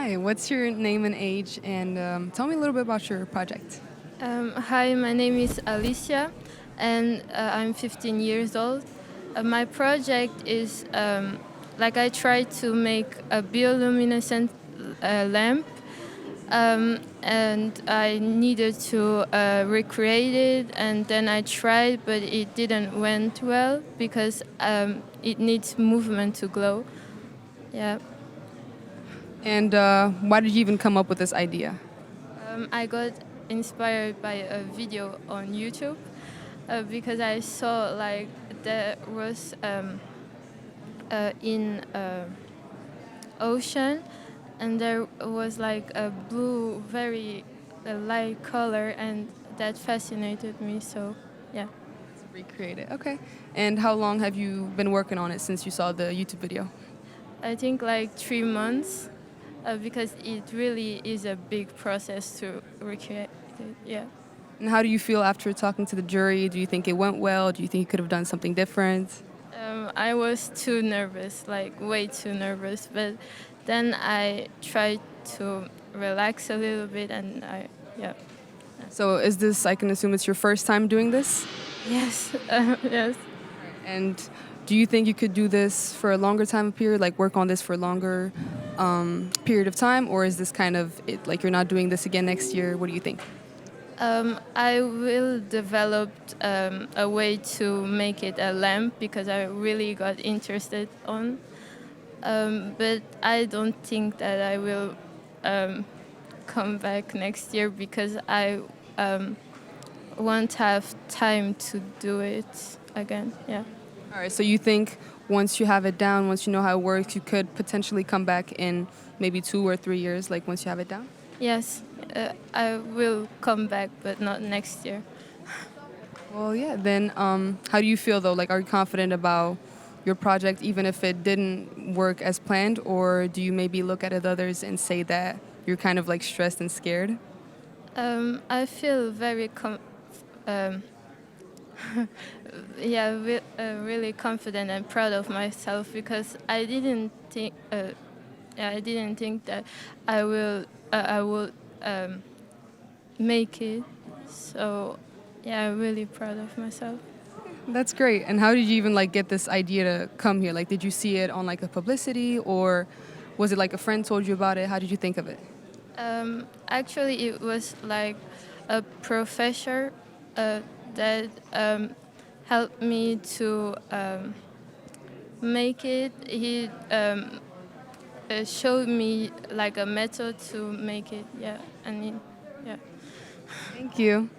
Hi, what's your name and age? And tell me a little bit about your project. Hi, my name is Alyssia, and I'm 15 years old. My project is I tried to make a bioluminescent lamp, and I needed to recreate it, and then I tried, but it didn't went well because it needs movement to glow. Yeah. And why did you even come up with this idea? I got inspired by a video on YouTube because I saw like there was in ocean, and there was like a blue, very light color, and that fascinated me. So yeah, To recreate it. Okay. And how long have you been working on it since you saw the YouTube video? I think like 3 months because it really is a big process to recreate it. Yeah. And how do you feel after talking to the jury? Do you think it went well? Do you think you could have done something different? I was too nervous, like way too nervous, but then I tried to relax a little bit, and yeah. So is this, I can assume it's your first time doing this? Yes, yes. And do you think you could do this for a longer time period, like work on this for a longer period of time? Or is this kind of it, like you're not doing this again next year? What do you think? I will develop a way to make it a lamp because I really got interested on. But I don't think that I will come back next year because I won't have time to do it again. Yeah. All right, so you think once you have it down, once you know how it works, you could potentially come back in maybe 2 or 3 years, like once you have it down? Yes, I will come back, but not next year. Well, yeah, then how do you feel though? Like, are you confident about your project even if it didn't work as planned? Or do you maybe look at others and say that you're kind of like stressed and scared? I feel very um, really confident and proud of myself because I didn't think that I will make it. So yeah, I'm really proud of myself. That's great. And how did you even like get this idea to come here? Like, did you see it on like a publicity, or was it like a friend told you about it? How did you think of it? Actually, it was like a professor that helped me to make it. He showed me like a method to make it. Yeah, and yeah. Thank you.